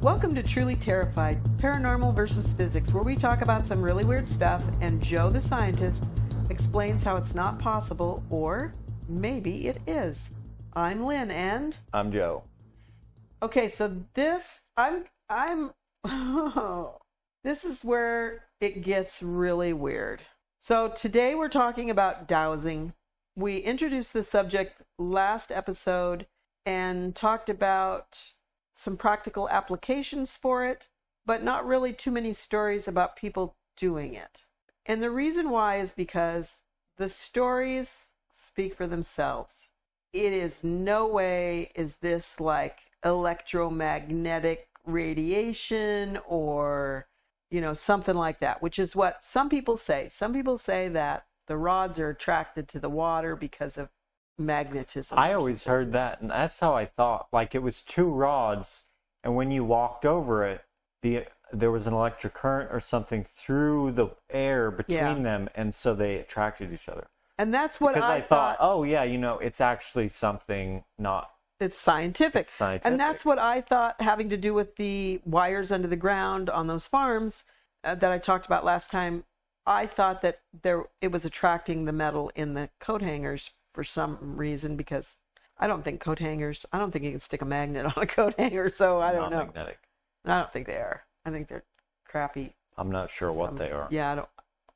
Welcome to Truly Terrified, Paranormal versus Physics, where we talk about some really weird stuff and Joe the scientist explains how it's not possible, or maybe it is. I'm Lynn and... I'm Joe. Okay, so this is where it gets really weird. So today we're talking about dowsing. We introduced the subject last episode and talked about some practical applications for it, but not really too many stories about people doing it. And the reason why is because the stories speak for themselves. It is no way is this like electromagnetic radiation or, something like that, which is what some people say. Some people say that the rods are attracted to the water because of magnetism. I always heard that, and that's how I thought. Like, it was two rods, and when you walked over it, there was an electric current or something through the air between them, and so they attracted each other. And that's what because I thought, oh yeah, it's actually something not... It's scientific. It's scientific. And that's what I thought, having to do with the wires under the ground on those farms that I talked about last time. I thought that it was attracting the metal in the coat hangers for some reason, because I don't think you can stick a magnet on a coat hanger, so I don't know. Non-magnetic. I don't think they are. I think they're crappy. I'm not sure what they are. Yeah,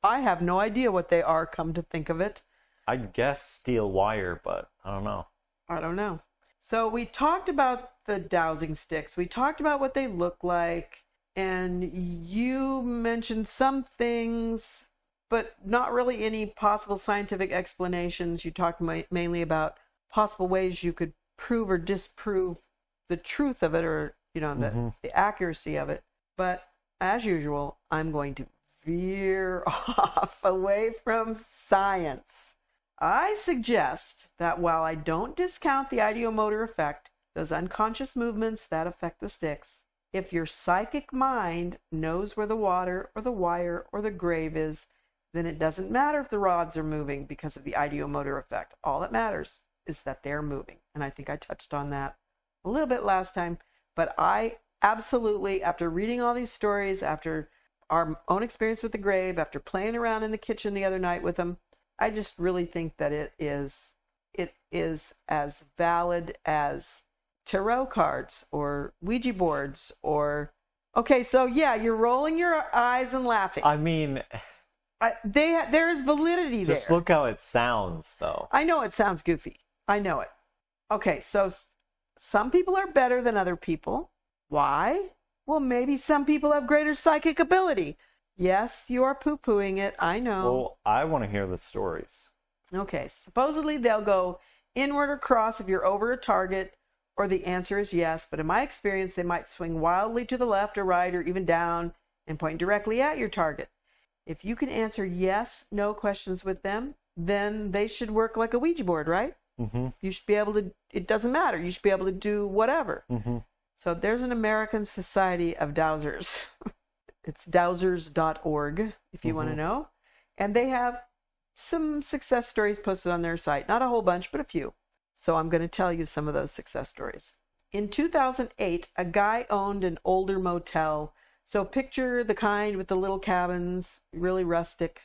I have no idea what they are, come to think of it. I'd guess steel wire, but I don't know. So we talked about the dowsing sticks. We talked about what they look like, and you mentioned some things, but not really any possible scientific explanations. You talked mainly about possible ways you could prove or disprove the truth of it, or the accuracy of it. But as usual, I'm going to veer off away from science. I suggest that while I don't discount the ideomotor effect, those unconscious movements that affect the sticks, if your psychic mind knows where the water or the wire or the grave is, then it doesn't matter if the rods are moving because of the ideomotor effect. All that matters is that they're moving. And I think I touched on that a little bit last time. But I absolutely, after reading all these stories, after our own experience with the grave, after playing around in the kitchen the other night with them, I just really think that it is as valid as tarot cards or Ouija boards or... Okay, so yeah, you're rolling your eyes and laughing. I mean... there is validity there. Just look how it sounds, though. I know it sounds goofy. I know it. Okay, so some people are better than other people. Why? Well, maybe some people have greater psychic ability. Yes, you are poo-pooing it. I know. Well, I want to hear the stories. Okay, supposedly they'll go inward or cross if you're over a target, or the answer is yes. But in my experience, they might swing wildly to the left or right or even down and point directly at your target. If you can answer yes, no questions with them, then they should work like a Ouija board, right? Mm-hmm. You should be able to, it doesn't matter. You should be able to do whatever. Mm-hmm. So there's an American Society of Dowsers. It's dowsers.org, if you want to know. And they have some success stories posted on their site. Not a whole bunch, but a few. So I'm going to tell you some of those success stories. In 2008, a guy owned an older motel. So picture the kind with the little cabins, really rustic,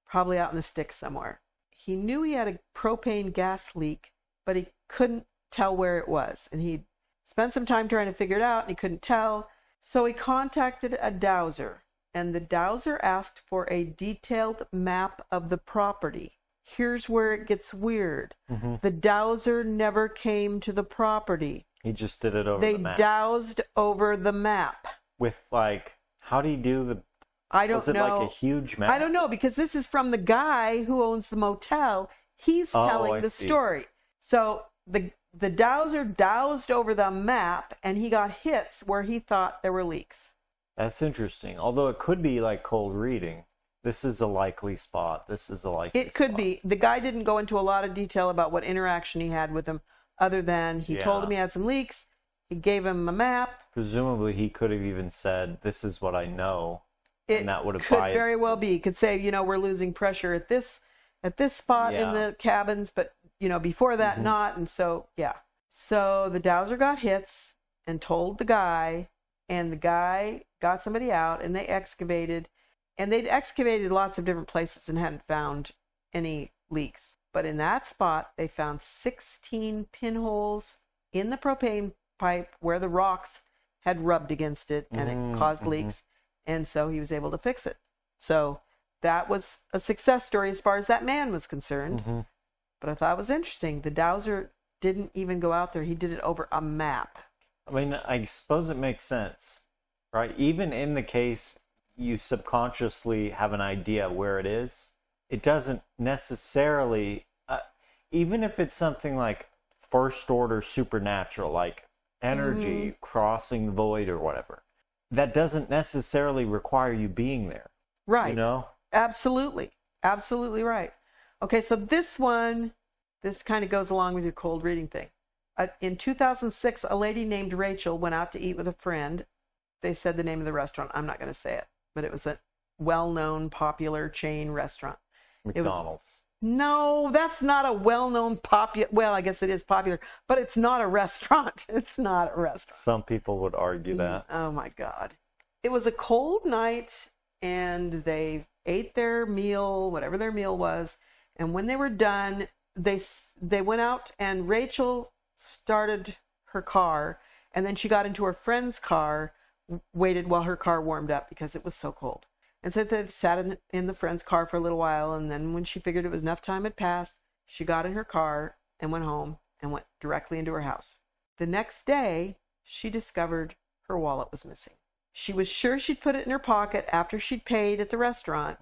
probably out in the sticks somewhere. He knew he had a propane gas leak, but he couldn't tell where it was. And he spent some time trying to figure it out, and he couldn't tell. So he contacted a dowser, and the dowser asked for a detailed map of the property. Here's where it gets weird. Mm-hmm. The dowser never came to the property. He just did it over the map. They dowsed over the map. With, how do you do the... I don't know. Was it like a huge map? I don't know, because this is from the guy who owns the motel. He's telling the story. So the dowser dowsed over the map, and he got hits where he thought there were leaks. That's interesting. Although it could be like cold reading. This is a likely spot. It could be. The guy didn't go into a lot of detail about what interaction he had with him, other than he told him he had some leaks. He gave him a map. Presumably he could have even said, this is what I know. And that would have could biased. Very well be. He could say, we're losing pressure at this spot in the cabins, but before that not. And so, yeah. So the dowser got hits and told the guy and the guy got somebody out, and they excavated, and they'd excavated lots of different places and hadn't found any leaks. But in that spot, they found 16 pinholes in the propane pipe where the rocks had rubbed against it, and it caused leaks. And so he was able to fix it. So that was a success story as far as that man was concerned. But I thought it was interesting. The dowser didn't even go out there. He did it over a map. I mean, I suppose it makes sense, right? Even in the case you subconsciously have an idea where it is, it doesn't necessarily, even if it's something like first order supernatural, like energy crossing the void or whatever, that doesn't necessarily require you being there. Right. You know? Absolutely. Absolutely right. Okay, so this kind of goes along with your cold reading thing. In 2006, a lady named Rachel went out to eat with a friend. They said the name of the restaurant. I'm not going to say it, but it was a well-known, popular chain restaurant. McDonald's. No, that's not a well-known popular. Well, I guess it is popular, but it's not a restaurant. It's not a restaurant. Some people would argue that. Oh my God. It was a cold night, and they ate their meal, whatever their meal was. And when they were done, they went out, and Rachel started her car, and then she got into her friend's car, waited while her car warmed up because it was so cold. And so they sat in the friend's car for a little while, and then when she figured it was enough time had passed, she got in her car and went home and went directly into her house. The next day, she discovered her wallet was missing. She was sure she'd put it in her pocket after she'd paid at the restaurant,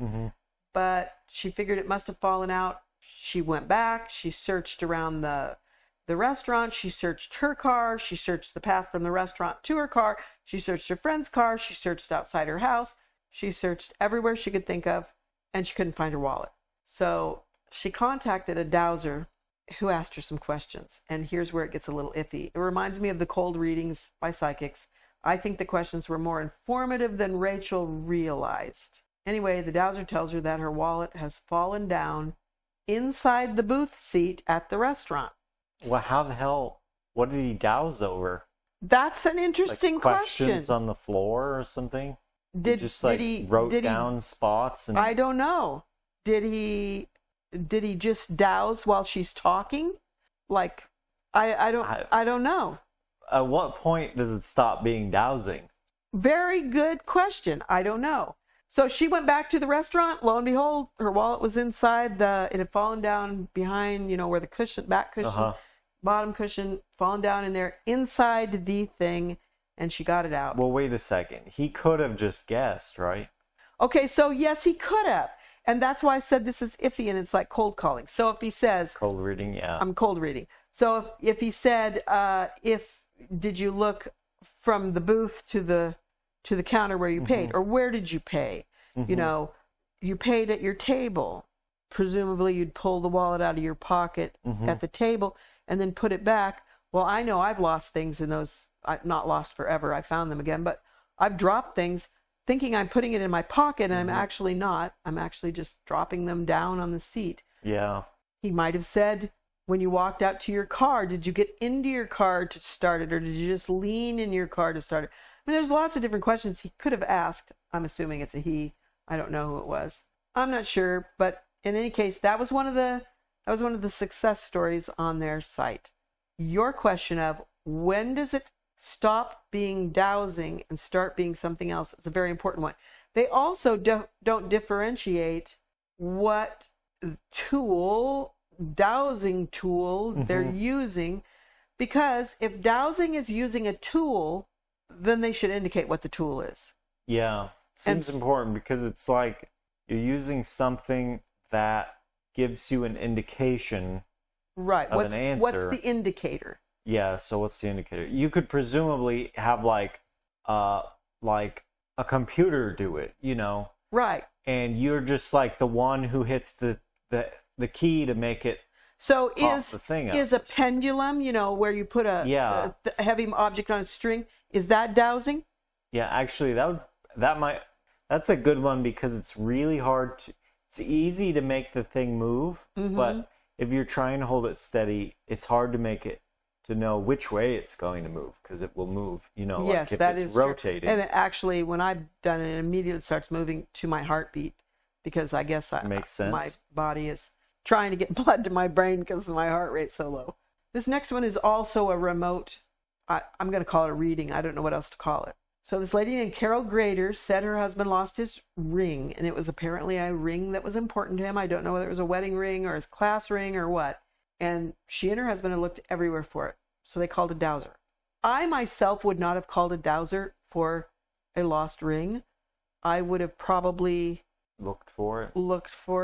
but she figured it must have fallen out. She went back, she searched around the restaurant, she searched her car, she searched the path from the restaurant to her car, she searched her friend's car, she searched outside her house, she searched everywhere she could think of, and she couldn't find her wallet. So she contacted a dowser who asked her some questions, and here's where it gets a little iffy. It reminds me of the cold readings by psychics. I think the questions were more informative than Rachel realized. Anyway, the dowser tells her that her wallet has fallen down inside the booth seat at the restaurant. Well, how the hell, what did he douse over? That's an interesting question. Questions on the floor or something? Did he wrote down spots? And I don't know. Did he just douse while she's talking? Like, I don't know. At what point does it stop being dowsing? Very good question. I don't know. So she went back to the restaurant. Lo and behold, her wallet was inside it had fallen down behind, where the back cushion, bottom cushion, fallen down in there, inside the thing, and she got it out. Well, wait a second. He could have just guessed, right? Okay, so yes, he could have. And that's why I said this is iffy, and it's like cold calling. So if he says... Cold reading, yeah. I'm cold reading. So if he said, did you look from the booth to the counter where you paid, or where did you pay? You paid at your table. Presumably you'd pull the wallet out of your pocket at the table and then put it back. Well, I know I've lost things in those, not lost forever, I found them again, but I've dropped things thinking I'm putting it in my pocket, and I'm actually not. I'm actually just dropping them down on the seat. Yeah. He might have said, when you walked out to your car, did you get into your car to start it, or did you just lean in your car to start it? I mean, there's lots of different questions he could have asked. I'm assuming it's a he. I don't know who it was. I'm not sure, but in any case, that was one of the success stories on their site. Your question of when does it stop being dowsing and start being something else is a very important one. They also don't differentiate what dowsing tool they're using, because if dowsing is using a tool, then they should indicate what the tool is. Yeah, seems important, because it's like you're using something that gives you an indication of an answer. What's the indicator? Yeah, so what's the indicator? You could presumably have like a computer do it, Right. And you're just like the one who hits the key to make it. So is a pendulum, where you put a heavy object on a string, is that dowsing? Yeah, actually that's a good one, because it's really hard it's easy to make the thing move, but if you're trying to hold it steady, it's hard to make it to know which way it's going to move, because it will move, Yes, like if that it's is true. rotating. And actually, when I've done it, it immediately starts moving to my heartbeat, because I guess Makes sense. my body is trying to get blood to my brain because my heart rate's so low. This next one is also a remote, I'm going to call it a reading. I don't know what else to call it. So this lady named Carol Grader said her husband lost his ring, and it was apparently a ring that was important to him. I don't know whether it was a wedding ring or his class ring or what. And she and her husband had looked everywhere for it. So they called a dowser. I myself would not have called a dowser for a lost ring. I would have probably looked for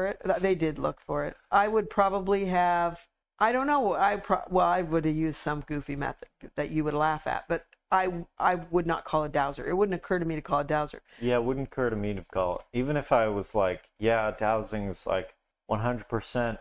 it. They did look for it. I would probably have, I don't know. I would have used some goofy method that you would laugh at, but I would not call a dowser. It wouldn't occur to me to call a dowser. Yeah, it wouldn't occur to me to call it. Even if I was like, yeah, dowsing is like 100%.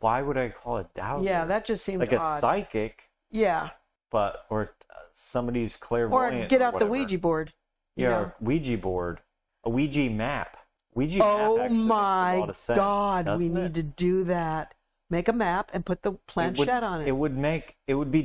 Why would I call it dowser? Yeah, that just seems like odd. A psychic. Yeah. Or somebody who's clairvoyant. Or get out the Ouija board. Yeah, Ouija board. A Ouija map. Ouija map actually makes a lot of sense. Oh my God, we need to do that. Make a map and put the planchette on it. It would be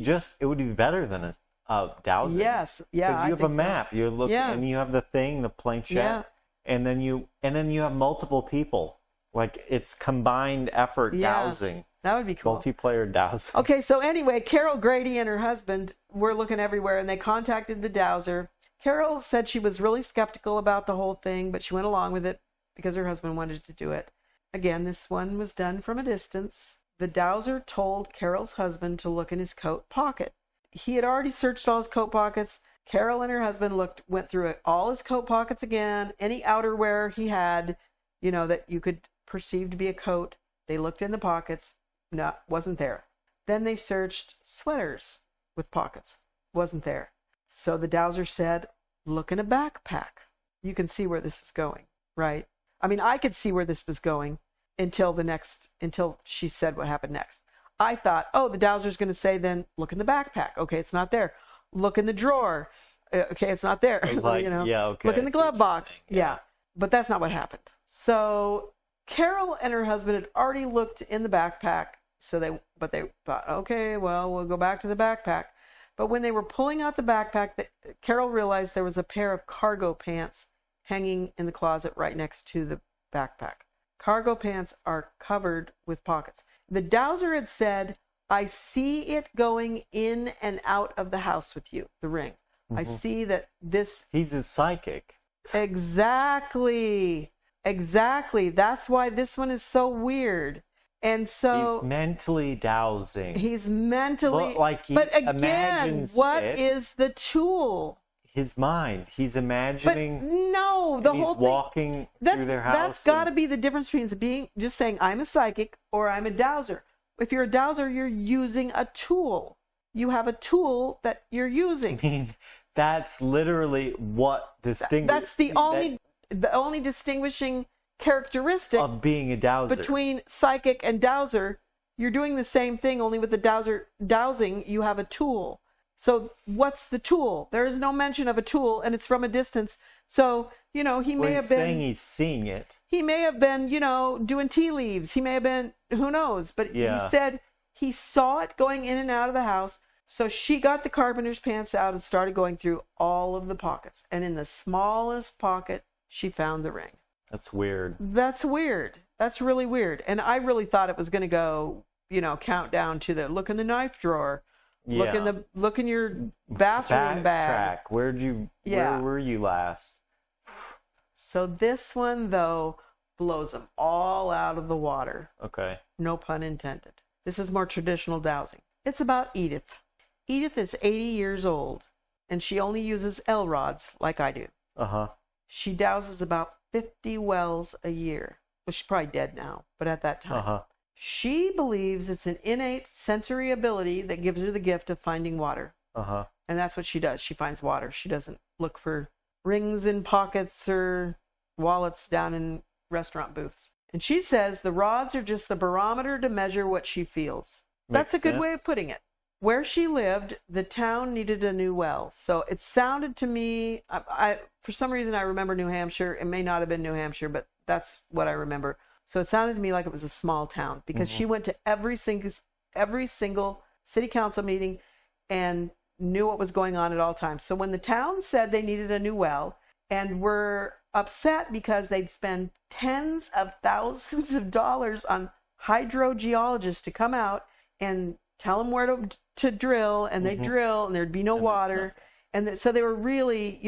better than a dowsing. Yes, yeah. Because you have a map. You're looking, and you have the thing, the planchette, and then you have multiple people. Like it's combined effort dowsing. That would be cool. Multiplayer dowsing. Okay, so anyway, Carol Grady and her husband were looking everywhere, and they contacted the dowser. Carol said she was really skeptical about the whole thing, but she went along with it because her husband wanted to do it. Again, this one was done from a distance. The dowser told Carol's husband to look in his coat pocket. He had already searched all his coat pockets. Carol and her husband went through all his coat pockets again, any outerwear he had, that you could perceive to be a coat. They looked in the pockets. No, wasn't there. Then they searched sweaters with pockets. Wasn't there. So the dowser said, look in a backpack. You can see where this is going, right? I mean, I could see where this was going until she said what happened next. I thought, the dowser's going to say then, look in the backpack. Okay, it's not there. Look in the drawer. Okay, it's not there. Like, yeah, okay. Look in the glove box. Yeah. But that's not what happened. So Carol and her husband had already looked in the backpack. But they thought, okay, well, we'll go back to the backpack. But when they were pulling out the backpack, Carol realized there was a pair of cargo pants hanging in the closet right next to the backpack. Cargo pants are covered with pockets. The dowser had said, I see it going in and out of the house with you, the ring. Mm-hmm. I see that this... He's a psychic. Exactly. That's why this one is so weird. And so... He's mentally dowsing. But again, what is the tool? His mind. He's imagining... But no, the whole thing... He's walking through their house. That's got to be the difference between just saying, I'm a psychic or I'm a dowser. If you're a dowser, you're using a tool. You have a tool that you're using. I mean, that's literally what distinguishes... That's the only distinguishing characteristic of being a dowser. Between psychic and dowser. You're doing the same thing, only with the dowsing, you have a tool. So what's the tool? There is no mention of a tool, and it's from a distance. So, he may have been... saying he's seeing it. He may have been, doing tea leaves. He may have been, who knows? But he said he saw it going in and out of the house. So she got the carpenter's pants out and started going through all of the pockets. And in the smallest pocket, she found the ring. That's weird. That's weird. That's really weird. And I really thought it was going to go, count down to the look in the knife drawer. Yeah. Look in your bathroom bag. Where were you last? So this one, though, blows them all out of the water. Okay. No pun intended. This is more traditional dowsing. It's about Edith. Edith is 80 years old, and she only uses L rods like I do. Uh-huh. She douses about 50 wells a year. Well, she's probably dead now, but at that time. Uh-huh. She believes it's an innate sensory ability that gives her the gift of finding water. Uh-huh. And that's what she does. She finds water. She doesn't look for rings in pockets or wallets down in restaurant booths. And she says the rods are just the barometer to measure what she feels. That's a good way of putting it. Where she lived, the town needed a new well. So it sounded to me, for some reason I remember New Hampshire. It may not have been New Hampshire, but that's what I remember. So it sounded to me like it was a small town because she went to every single city council meeting and knew what was going on at all times. So when the town said they needed a new well and were upset because they'd spend tens of thousands of dollars on hydrogeologists to come out and tell them where to drill, and they drill, and there'd be no water. And so they were really,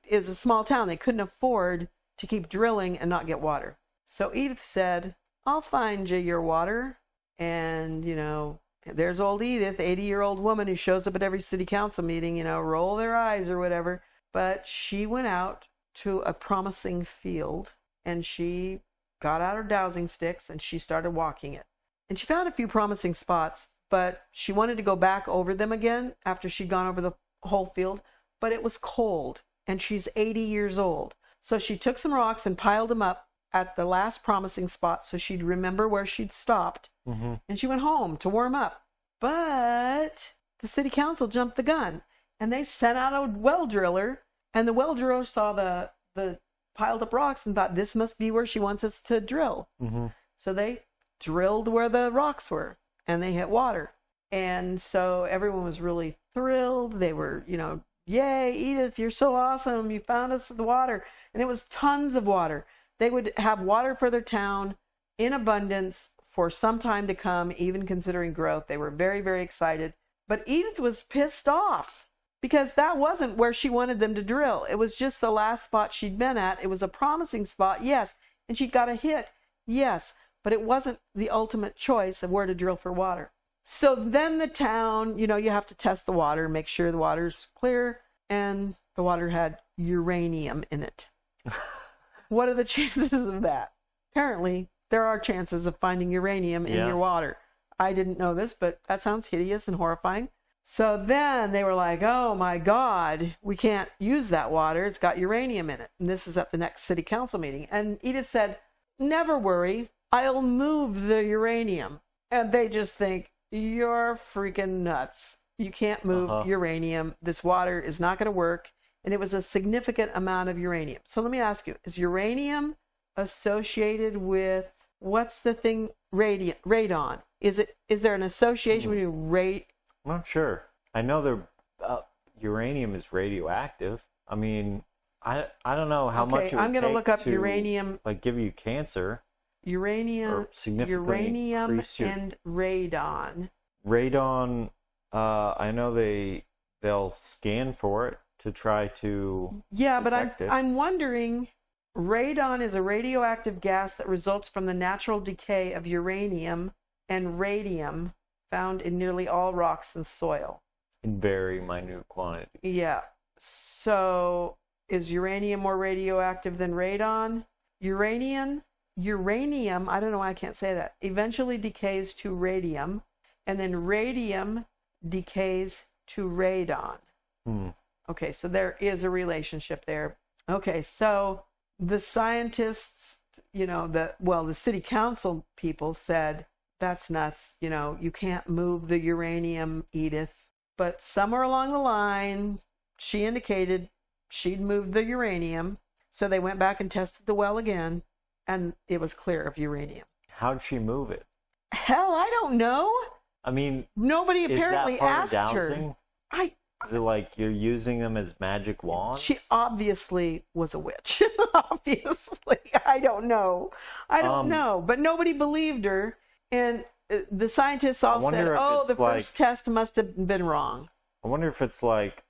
it's a small town. They couldn't afford to keep drilling and not get water. So Edith said, I'll find you your water. And, there's old Edith, 80-year-old woman who shows up at every city council meeting, roll their eyes or whatever. But she went out to a promising field, and she got out her dowsing sticks, and she started walking it. And she found a few promising spots, but she wanted to go back over them again after she'd gone over the whole field. But it was cold, and she's 80 years old. So she took some rocks and piled them up at the last promising spot so she'd remember where she'd stopped. And she went home to warm up. But the city council jumped the gun, and they sent out a well driller, and the well driller saw the piled up rocks and thought, this must be where she wants us to drill. So they drilled where the rocks were, and they hit water. And so everyone was really thrilled. They were, yay, Edith, you're so awesome. You found us the water. And it was tons of water. They would have water for their town in abundance for some time to come, even considering growth. They were very, very excited. But Edith was pissed off because that wasn't where she wanted them to drill. It was just the last spot she'd been at. It was a promising spot, yes. And she'd got a hit, yes. But it wasn't the ultimate choice of where to drill for water. So then the town, you have to test the water, make sure the water's clear, and the water had uranium in it. What are the chances of that? Apparently, there are chances of finding uranium in your water. I didn't know this, but that sounds hideous and horrifying. So then they were like, oh my God, we can't use that water. It's got uranium in it. And this is at the next city council meeting. And Edith said, never worry, I'll move the uranium. And they just think, you're freaking nuts. You can't move uranium. This water is not going to work. And it was a significant amount of uranium. So let me ask you, is uranium associated with, what's the thing, radon? Is there an association between I'm not sure. I know uranium is radioactive. I mean, I don't know how much it would I'm going to look up uranium. Like give you cancer. Uranium and radon. Radon, I know they'll scan for it to try to but I'm wondering, radon is a radioactive gas that results from the natural decay of uranium and radium found in nearly all rocks and soil. In very minute quantities. Yeah. So is uranium more radioactive than radon? Uranium, I don't know why I can't say that, eventually decays to radium, and then radium decays to radon. Okay, so there is a relationship there. Okay, so the scientists, the city council people said, that's nuts. You can't move the uranium, Edith. But somewhere along the line, she indicated she'd moved the uranium. So they went back and tested the well again, and it was clear of uranium. How'd she move it? Hell, I don't know. I mean, nobody apparently asked her. Is it like you're using them as magic wands? She obviously was a witch. Obviously. I don't know. But nobody believed her. And the scientists all said, the first test must have been wrong. I wonder if it's like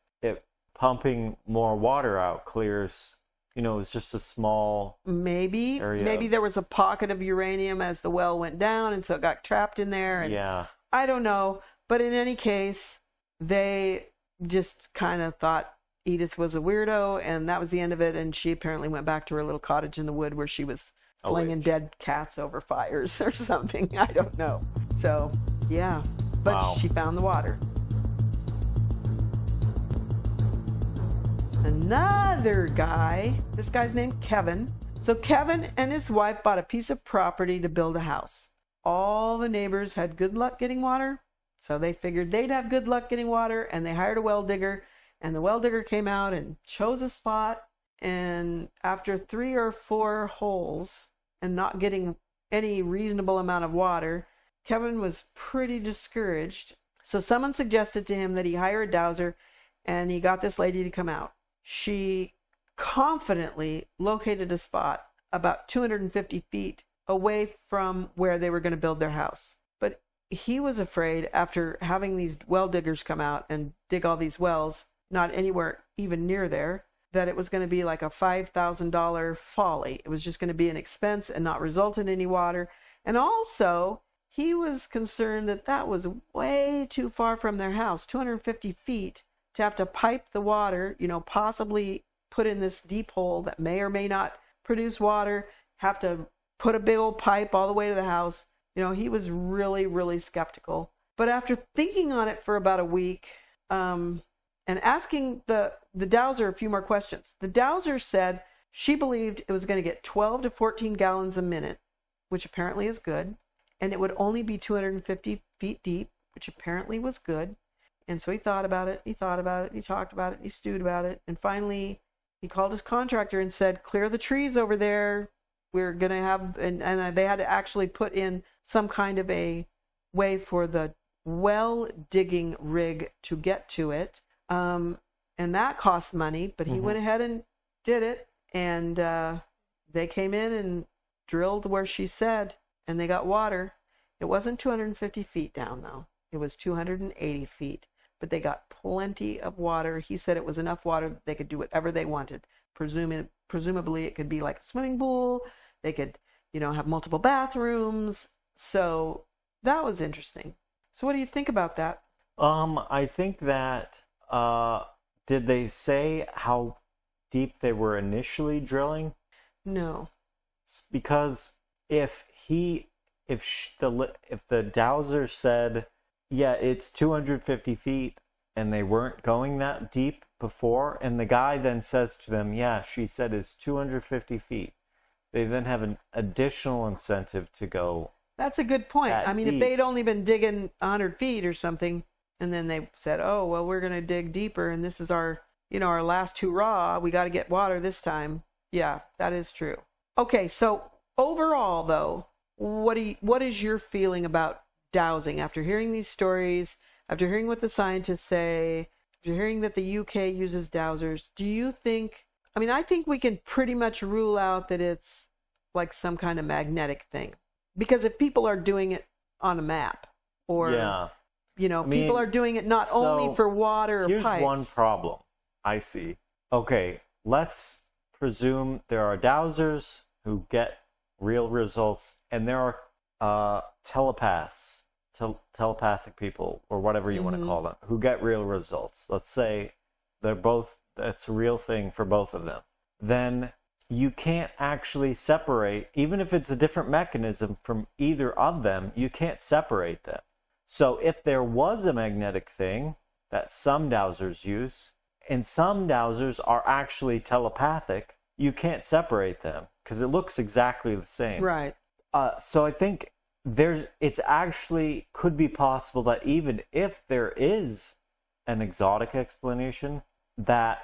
pumping more water out clears, it's just a small area. Maybe there was a pocket of uranium as the well went down, and so it got trapped in there. And I don't know. But in any case, they just kind of thought Edith was a weirdo, and that was the end of it. And she apparently went back to her little cottage in the wood where she was flinging dead cats over fires or something. I don't know. So, yeah. But she found the water. Another guy, this guy's named Kevin. So Kevin and his wife bought a piece of property to build a house. All the neighbors had good luck getting water, so they figured they'd have good luck getting water, and they hired a well digger, and the well digger came out and chose a spot, and after 3 or 4 holes and not getting any reasonable amount of water, Kevin was pretty discouraged. So someone suggested to him that he hire a dowser, and he got this lady to come out. She confidently located a spot about 250 feet away from where they were going to build their house. But he was afraid, after having these well diggers come out and dig all these wells, not anywhere even near there, that it was going to be like a $5,000 folly. It was just going to be an expense and not result in any water. And also, he was concerned that that was way too far from their house, 250 feet, to have to pipe the water, possibly put in this deep hole that may or may not produce water, have to put a big old pipe all the way to the house. He was really, really skeptical. But after thinking on it for about a week, and asking the dowser a few more questions, the dowser said she believed it was going to get 12 to 14 gallons a minute, which apparently is good, and it would only be 250 feet deep, which apparently was good. And so he thought about it, he talked about it, he stewed about it, and finally he called his contractor and said, clear the trees over there. We're going to have, and they had to actually put in some kind of a way for the well digging rig to get to it. And that cost money, but he went ahead and did it. And they came in and drilled where she said, and they got water. It wasn't 250 feet down, though. It was 280 feet. But they got plenty of water. He said it was enough water that they could do whatever they wanted. Presumably, it could be like a swimming pool. They could, have multiple bathrooms. So that was interesting. So what do you think about that? I think that, did they say how deep they were initially drilling? No. Because if the dowser said, yeah, it's 250 feet, and they weren't going that deep before, and the guy then says to them, yeah, she said it's 250 feet, they then have an additional incentive to go. That's a good point. I mean, deep. If they'd only been digging 100 feet or something, and then they said, oh, well, we're going to dig deeper, and this is our last hurrah, we got to get water this time. Yeah, that is true. Okay, so overall, though, what is your feeling about dowsing after hearing these stories, after hearing what the scientists say, after hearing that the UK uses dowsers? Do you think, I think we can pretty much rule out that it's like some kind of magnetic thing. Because if people are doing it on a map, or, people are doing it not only for water or here's pipes. Here's one problem I see. Okay, let's presume there are dowsers who get real results, and there are telepathic people, or whatever you want to call them, who get real results. Let's say that's a real thing for both of them. Then you can't actually separate, even if it's a different mechanism from either of them, you can't separate them. So if there was a magnetic thing that some dowsers use, and some dowsers are actually telepathic, you can't separate them because it looks exactly the same. Right. So I think it's actually could be possible that even if there is an exotic explanation, that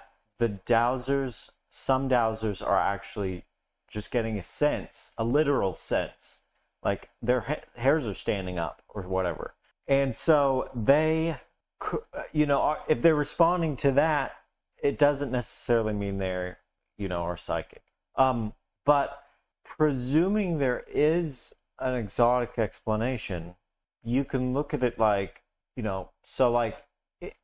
some dowsers are actually just getting a literal sense, like their hairs are standing up or whatever. And so they, if they're responding to that, it doesn't necessarily mean they're, are psychic. But presuming there is an exotic explanation, you can look at it like,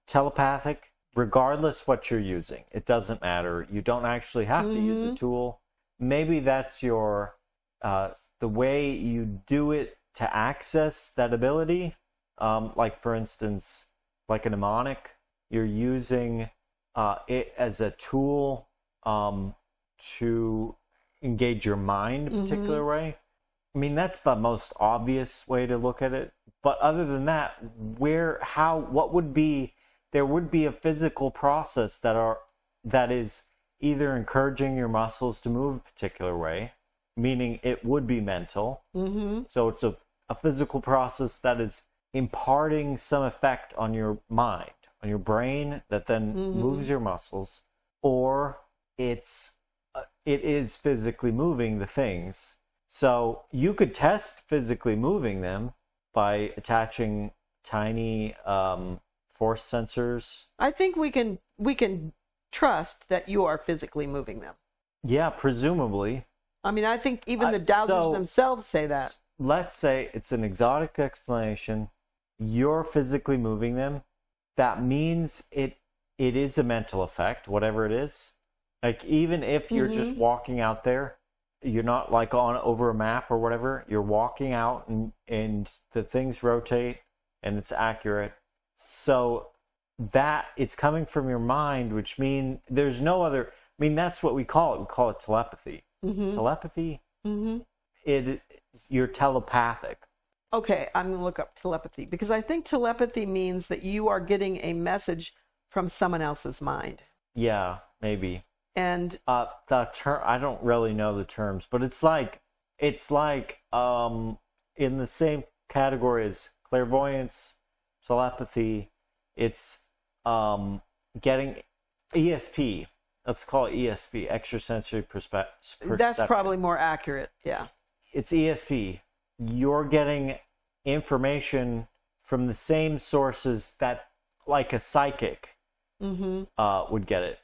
telepathic, regardless what you're using. It doesn't matter. You don't actually have to use a tool. Maybe that's the way you do it to access that ability. Like, for instance, like a mnemonic, you're using it as a tool to engage your mind a particular way. That's the most obvious way to look at it. But other than that, there would be a physical process that is either encouraging your muscles to move a particular way, meaning it would be mental. So it's a physical process that is imparting some effect on your mind, on your brain, that then moves your muscles, or it is physically moving the things. So you could test physically moving them by attaching tiny force sensors. I think we can trust that you are physically moving them. Yeah, presumably. I mean, I think even the dowsers themselves say that. Let's say it's an exotic explanation. You're physically moving them. That means it is a mental effect, whatever it is. Like, even if you're just walking out there, you're not like on over a map or whatever. You're walking out and the things rotate and it's accurate. So that it's coming from your mind, which means there's no other. I mean, that's what we call it. We call it telepathy. Telepathy. You're telepathic. Okay, I'm going to look up telepathy because I think telepathy means that you are getting a message from someone else's mind. Yeah, maybe. And the term, I don't really know the terms, but it's like in the same category as clairvoyance, telepathy. It's getting ESP. Let's call it ESP, extrasensory perception. That's probably more accurate. Yeah. It's ESP. You're getting information from the same sources that, like a psychic, would get it.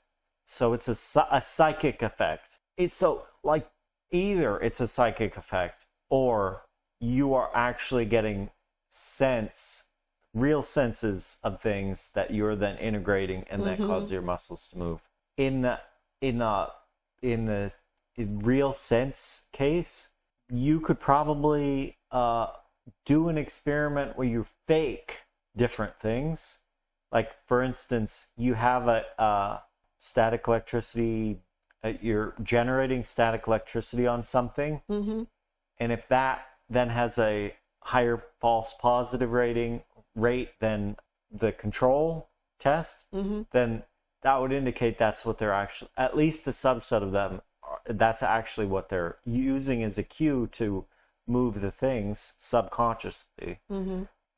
So it's a psychic effect. It's so like either it's a psychic effect or you are actually getting real senses of things that you're then integrating and that cause your muscles to move. In the real sense case, you could probably do an experiment where you fake different things. Like, for instance, you have a static electricity, you're generating static electricity on something, and if that then has a higher false positive rate than the control test, then that would indicate that's what they're actually, at least a subset of them, that's actually what they're using as a cue to move the things subconsciously.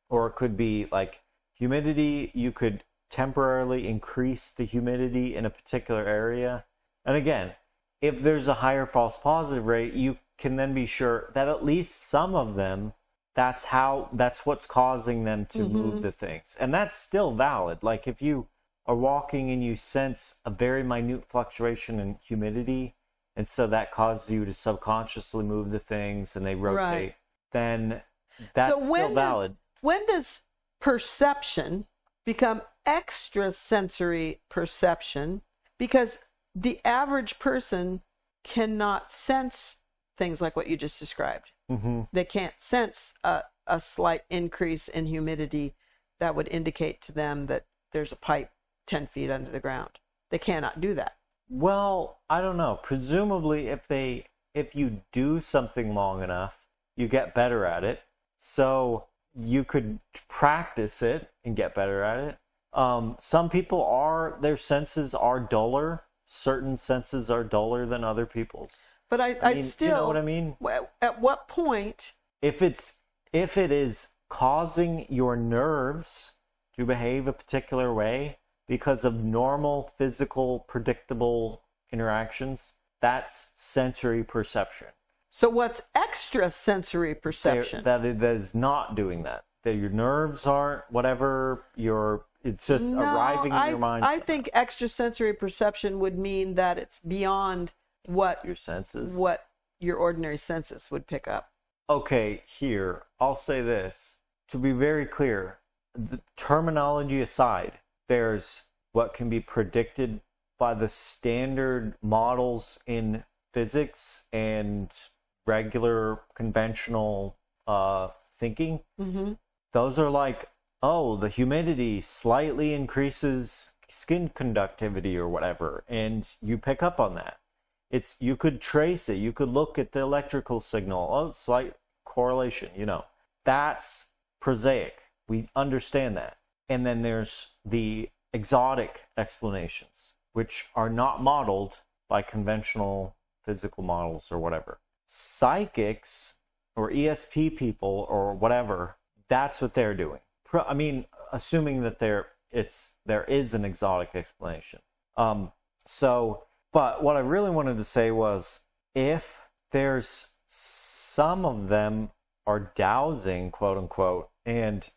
Or it could be like humidity. You could temporarily increase the humidity in a particular area. And again, if there's a higher false positive rate, you can then be sure that at least some of them, that's what's causing them to move the things. And that's still valid. Like, if you are walking and you sense a very minute fluctuation in humidity, and so that causes you to subconsciously move the things and they rotate, then that's still valid. When does perception become extrasensory perception? Because the average person cannot sense things like what you just described. They can't sense a slight increase in humidity that would indicate to them that there's a pipe 10 feet under the ground. They cannot do that. Well, I don't know. Presumably, if you do something long enough, you get better at it. So you could practice it and get better at it. Some people their senses are duller. Certain senses are duller than other people's. But I mean, still, you know what I mean? At what point? If it is causing your nerves to behave a particular way because of normal, physical, predictable interactions, that's sensory perception. So what's extrasensory perception? That it is not doing that. That your nerves aren't, whatever, it's just arriving in your mind. I think extrasensory perception would mean that it's beyond what your senses, what your ordinary senses would pick up. Okay, here, I'll say this. To be very clear, the terminology aside, there's what can be predicted by the standard models in physics and regular conventional thinking. Those are like, the humidity slightly increases skin conductivity or whatever, and you pick up on that. You could trace it. You could look at the electrical signal. Slight correlation, That's prosaic. We understand that. And then there's the exotic explanations, which are not modeled by conventional physical models or whatever. Psychics or ESP people or whatever, that's what they're doing. I mean, assuming that there is an exotic explanation. But what I really wanted to say was, if there's some of them are dowsing, quote unquote, and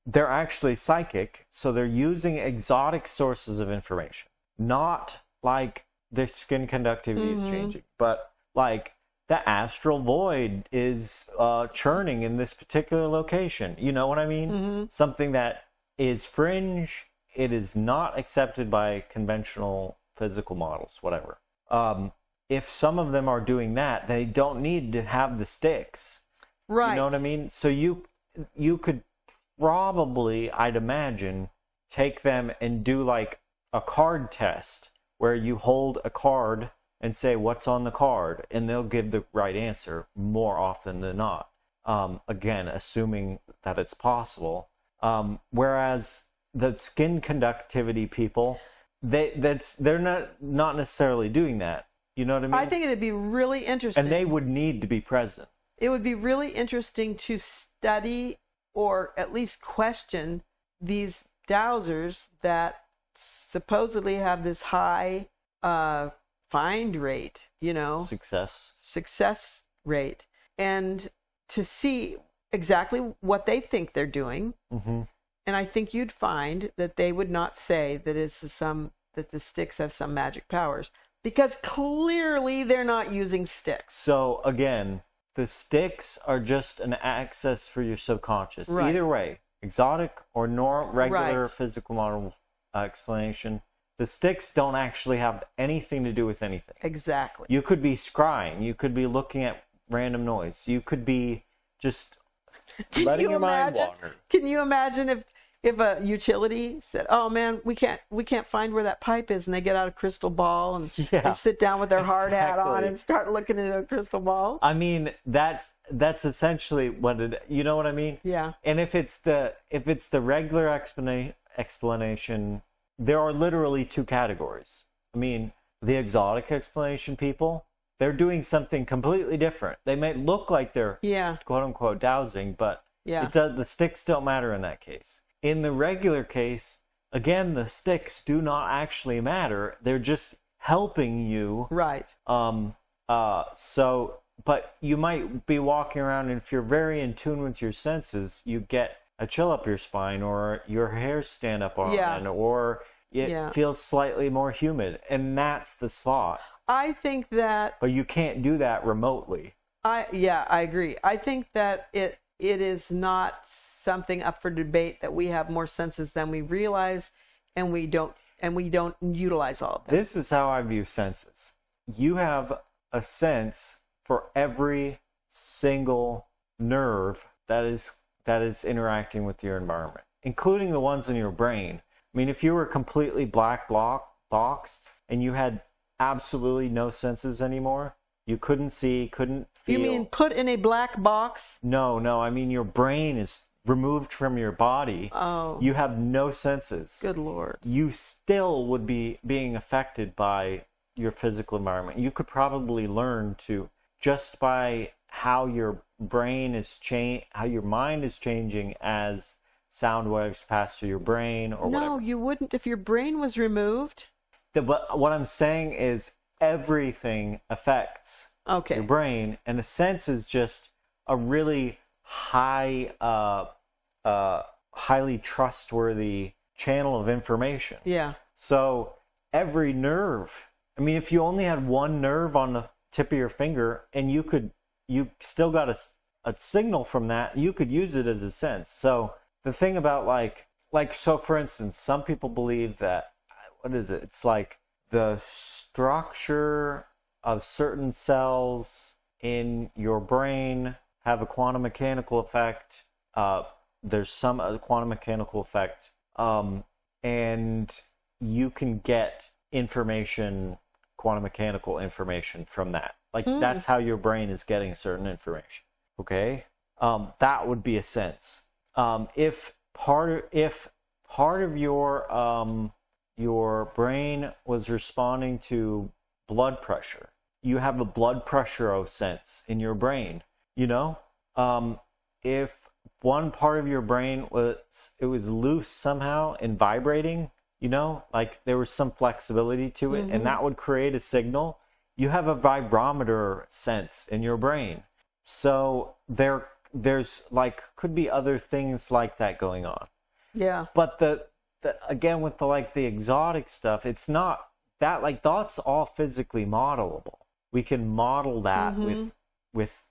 they're actually psychic, so they're using exotic sources of information. Not like the skin conductivity is changing, but like the astral void is churning in this particular location. You know what I mean? Something that is fringe. It is not accepted by conventional physical models, whatever. If some of them are doing that, they don't need to have the sticks. Right. You know what I mean? So you could probably, I'd imagine, take them and do like a card test where you hold a card and say what's on the card, and they'll give the right answer more often than not. Again, assuming that it's possible. Whereas the skin conductivity people, they're not necessarily doing that. You know what I mean? I think it'd be really interesting. And they would need to be present. It would be really interesting to study or at least question these dowsers that supposedly have this high find rate, success rate, and to see exactly what they think they're doing. And I think you'd find that they would not say that that the sticks have some magic powers, because clearly they're not using sticks. So again, the sticks are just an access for your subconscious. Right. Either way, exotic or regular physical model explanation, the sticks don't actually have anything to do with anything. Exactly. You could be scrying. You could be looking at random noise. You could be just letting your mind wander. Can you imagine if a utility said, "Oh man, we can't find where that pipe is," and they get out a crystal ball and sit down with their hard hat on and start looking into a crystal ball? I mean, that's essentially what it. You know what I mean? Yeah. And if it's the regular explanation, there are literally two categories. I mean, the exotic explanation people, they're doing something completely different. They may look like they're quote unquote dowsing, but the sticks don't matter in that case. In the regular case, again, the sticks do not actually matter. They're just helping you. Right. But you might be walking around, and if you're very in tune with your senses, you get a chill up your spine, or your hairs stand up on end, or it feels slightly more humid, and that's the spot. I think that... But you can't do that remotely. I agree. I think that it is not something up for debate that we have more senses than we realize, and we don't utilize all of them. This is how I view senses. You have a sense for every single nerve that is interacting with your environment, including the ones in your brain. I mean, if you were completely boxed and you had absolutely no senses anymore, you couldn't see, couldn't feel. You mean put in a black box? No, I mean your brain is removed from your body. Oh. You have no senses. Good Lord. You still would be being affected by your physical environment. You could probably learn to, just by how your brain is how your mind is changing as sound waves pass through your brain or whatever. No, you wouldn't if your brain was removed. But what I'm saying is everything affects your brain, and a sense is just a really highly trustworthy channel of information. Yeah. So every nerve, I mean, if you only had one nerve on the tip of your finger and you still got a signal from that, you could use it as a sense. So the thing about so for instance, some people believe that, what is it? It's like the structure of certain cells in your brain have a quantum mechanical effect. There's some quantum mechanical effect, and you can get quantum mechanical information from that. That's how your brain is getting certain information. Okay, that would be a sense. If part of your brain was responding to blood pressure, you have a blood pressure sense in your brain. If one part of your brain was loose somehow and vibrating, there was some flexibility to it, and that would create a signal. You have a vibrometer sense in your brain. So there's like could be other things like that going on. Yeah. But the again with the like the exotic stuff, it's not that like that's all physically modelable. We can model that with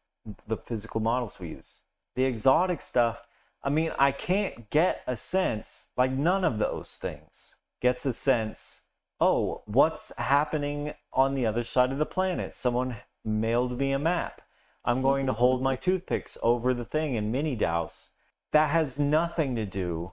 the physical models we use. The exotic stuff, I mean, I can't get a sense, like none of those things gets a sense, oh, what's happening on the other side of the planet? Someone mailed me a map. I'm going to hold my toothpicks over the thing and mini douse. That has nothing to do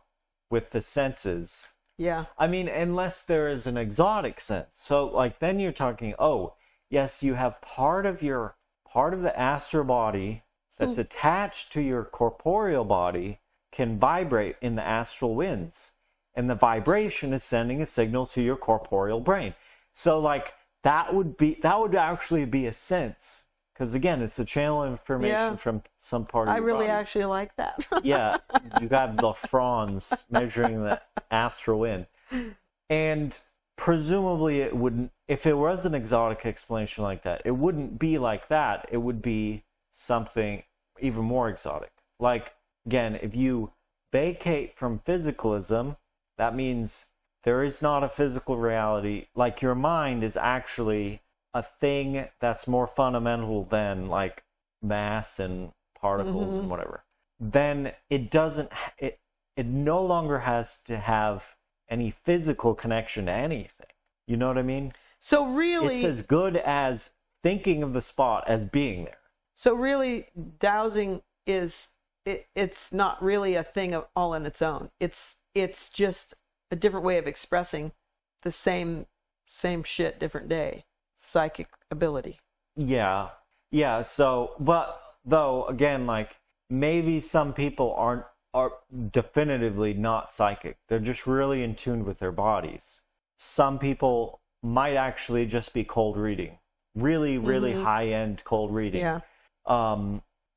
with the senses. Yeah. I mean, unless there is an exotic sense. So like then you're talking, oh, yes, you have part of the astral body that's attached to your corporeal body can vibrate in the astral winds. And the vibration is sending a signal to your corporeal brain. So like that would actually be a sense. Because again, it's a channel of information from some part of your body. I really actually like that. Yeah, you got the fronds measuring the astral wind. And presumably it wouldn't, if it was an exotic explanation like that, it wouldn't be like that. It would be something even more exotic. Like, again, if you vacate from physicalism, that means there is not a physical reality. Like your mind is actually a thing that's more fundamental than like mass and particles and whatever. Then it doesn't, it no longer has to have any physical connection to anything. You know what I mean? So really, it's as good as thinking of the spot as being there. So really, dowsing it's not really a thing all on its own. It's just a different way of expressing the same shit, different day. Psychic ability. Yeah. So, but though again, like maybe some people are definitively not psychic. They're just really in tune with their bodies. Some people might actually just be cold reading, really high end cold reading. Yeah.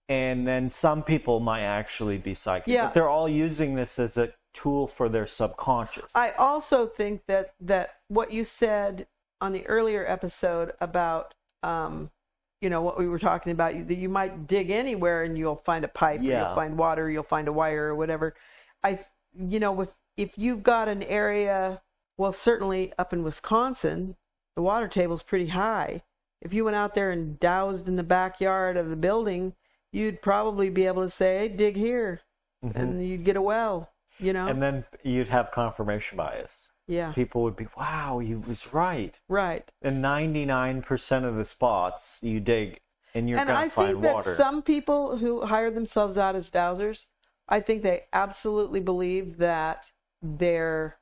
And then some people might actually be psychic. Yeah. But they're all using this as a tool for their subconscious. I also think that what you said on the earlier episode about, what we were talking about, that you might dig anywhere and you'll find a pipe, or you'll find water, you'll find a wire or whatever. If you've got an area, well, certainly up in Wisconsin, the water table's pretty high. If you went out there and dowsed in the backyard of the building, you'd probably be able to say, hey, dig here, and you'd get a well, And then you'd have confirmation bias. Yeah. People would be, wow, he was right. Right. And 99% of the spots you dig, and you're going to find water. And I think that some people who hire themselves out as dowsers, I think they absolutely believe that their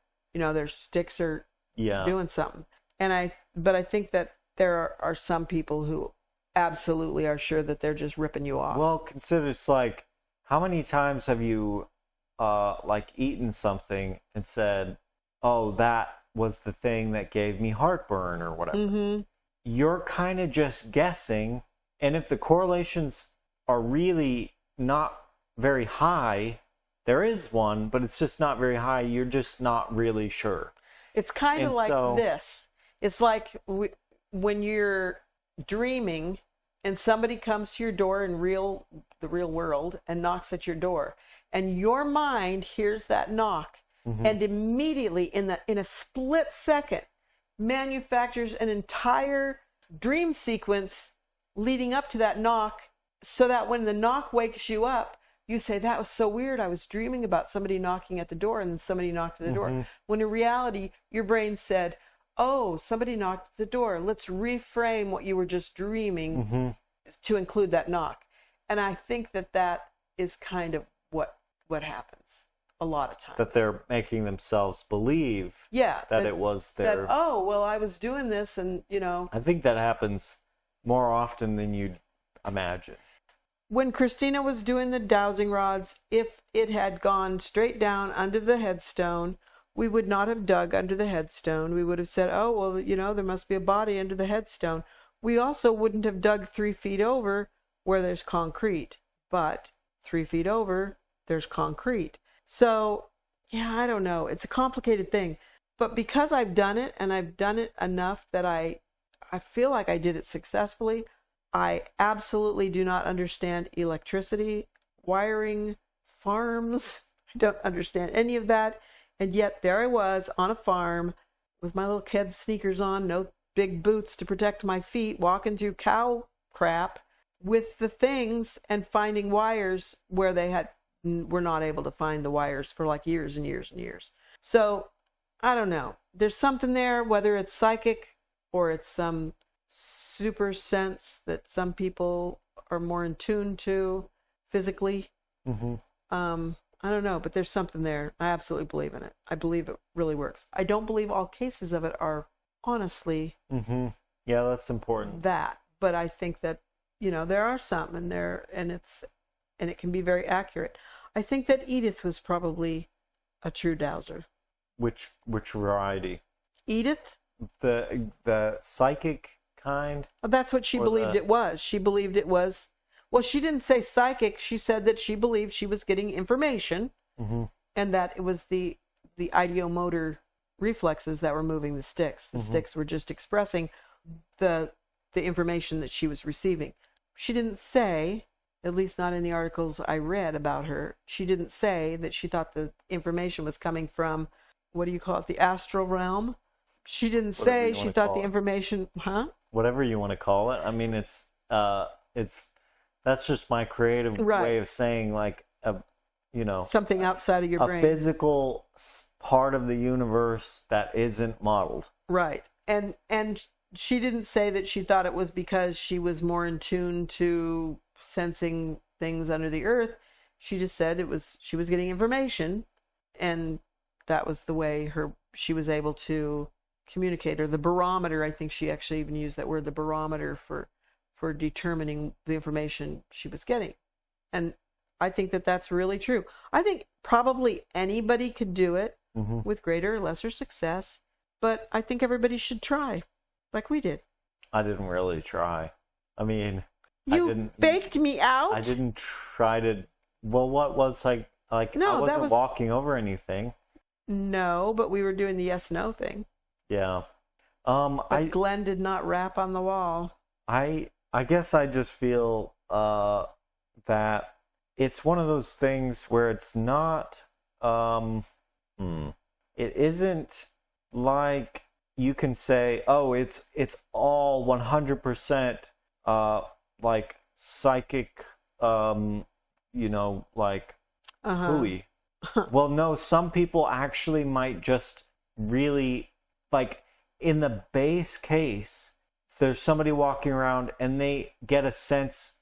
sticks are doing something. But I think that there are some people who absolutely are sure that they're just ripping you off. Well, consider it's like, how many times have you eaten something and said, oh, that was the thing that gave me heartburn or whatever. You're kind of just guessing. And if the correlations are really not very high, there is one, but it's just not very high. You're just not really sure. It's kind of like this. It's like when you're dreaming and somebody comes to your door in the real world and knocks at your door. And your mind hears that knock. And immediately, in a split second, manufactures an entire dream sequence leading up to that knock, so that when the knock wakes you up, you say, that was so weird. I was dreaming about somebody knocking at the door, and then somebody knocked at the door. When in reality, your brain said, oh, somebody knocked at the door. Let's reframe what you were just dreaming to include that knock. And I think that is kind of what happens. A lot of times. That they're making themselves believe that it was their... I was doing this and, I think that happens more often than you'd imagine. When Christina was doing the dowsing rods, if it had gone straight down under the headstone, we would not have dug under the headstone. We would have said, oh, well, there must be a body under the headstone. We also wouldn't have dug 3 feet over where there's concrete. But 3 feet over, there's concrete. So, I don't know. It's a complicated thing. But because I've done it, and I've done it enough that I feel like I did it successfully, I absolutely do not understand electricity wiring farms. I don't understand any of that. And yet there I was on a farm with my little kid sneakers on, no big boots to protect my feet, walking through cow crap with the things and finding wires where they were not able to find the wires for like years and years and years. So I don't know. There's something there, whether it's psychic or it's some super sense that some people are more in tune to physically. Mm-hmm. I don't know, but there's something there. I absolutely believe in it. I believe it really works. I don't believe all cases of it are honestly Mm-hmm. Yeah, that's important. that, but I think that, there are some in there, and it can be very accurate. I think that Edith was probably a true dowser. Which variety? Edith? The psychic kind? Well, that's what she believed it was. She believed it was, well, she didn't say psychic. She said that she believed she was getting information, mm-hmm. and that it was the ideomotor reflexes that were moving the sticks. The mm-hmm. sticks were just expressing the information that she was receiving. She didn't say, at least not in the articles I read about her, she didn't say that she thought the information was coming from, what do you call it, the astral realm? She didn't say she thought the information, Whatever you want to call it. I mean, it's that's just my creative way of saying, like, something outside of your brain. A physical part of the universe that isn't modeled. Right. And she didn't say that she thought it was because she was more in tune to sensing things under the earth. She just said she was getting information, and that was the way she was able to communicate. Or the barometer, I think she actually even used that word, the barometer for determining the information she was getting. And I think that that's really true. I think probably anybody could do it mm-hmm. with greater or lesser success, but I think everybody should try, like we did. I didn't really try. I mean, you faked me out. I didn't try to. Well, what was like? No, I wasn't walking over anything. No, but we were doing the yes/no thing. Yeah. But Glenn did not rap on the wall. I guess I just feel that it's one of those things where it's not. It isn't like you can say, oh, it's all 100% like psychic, like hooey. Well, no, some people actually might just really, like, in the base case, there's somebody walking around and they get a sense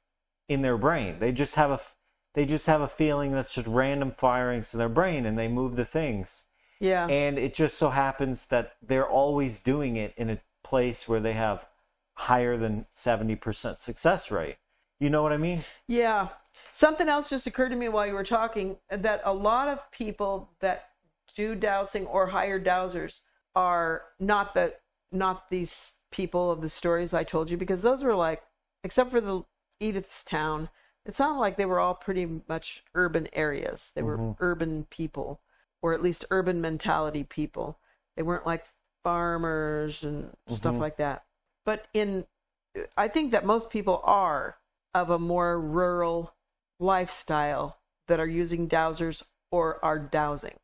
in their brain. They just have a feeling that's just random firings in their brain, and they move the things. Yeah. And it just so happens that they're always doing it in a place where they have higher than 70% success rate. You know what I mean? Yeah. Something else just occurred to me while you were talking, that a lot of people that do dowsing or hire dowsers are not these people of the stories I told you, because those were like, except for the Edith's town, it sounded like they were all pretty much urban areas. They were urban people, or at least urban mentality people. They weren't like farmers and stuff like that. But I think that most people are of a more rural lifestyle that are using dowsers or are dowsing.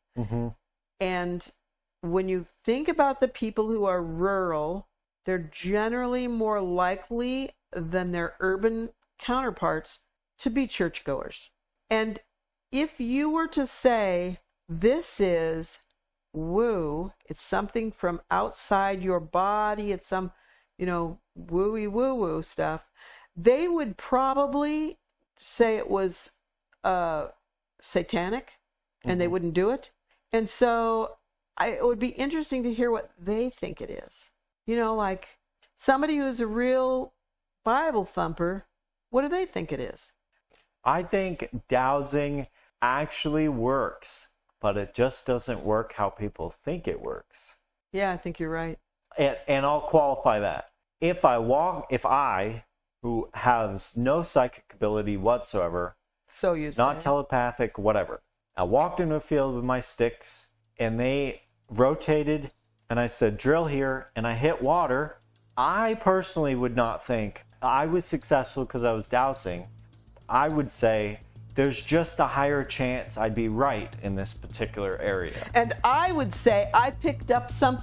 And when you think about the people who are rural, they're generally more likely than their urban counterparts to be churchgoers. And if you were to say, this is woo, it's something from outside your body, it's some, wooey woo-woo stuff, they would probably say it was satanic, and they wouldn't do it. And so it would be interesting to hear what they think it is. Like somebody who's a real Bible thumper, what do they think it is? I think dowsing actually works, but it just doesn't work how people think it works. Yeah, I think you're right. And I'll qualify that. If I, who has no psychic ability whatsoever, so you say, not telepathic, whatever, I walked into a field with my sticks, and they rotated, and I said, drill here, and I hit water, I personally would not think I was successful because I was dowsing. I would say there's just a higher chance I'd be right in this particular area. And I would say I picked up some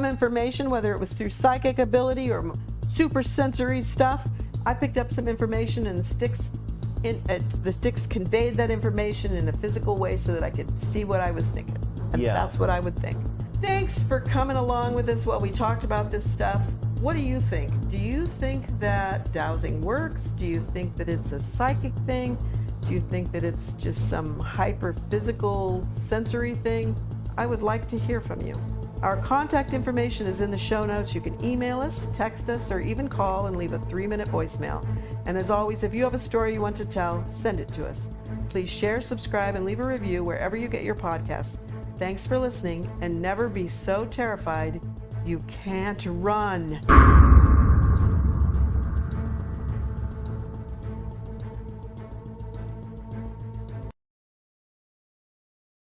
information, whether it was through psychic ability or super sensory stuff. I picked up some information, and the sticks conveyed that information in a physical way so that I could see what I was thinking. And that's what I would think. Thanks for coming along with us while we talked about this stuff. What do you think? Do you think that dowsing works? Do you think that it's a psychic thing? Do you think that it's just some hyper-physical sensory thing? I would like to hear from you. Our contact information is in the show notes. You can email us, text us, or even call and leave a 3-minute voicemail. And as always, if you have a story you want to tell, send it to us. Please share, subscribe, and leave a review wherever you get your podcasts. Thanks for listening, and never be so terrified you can't run.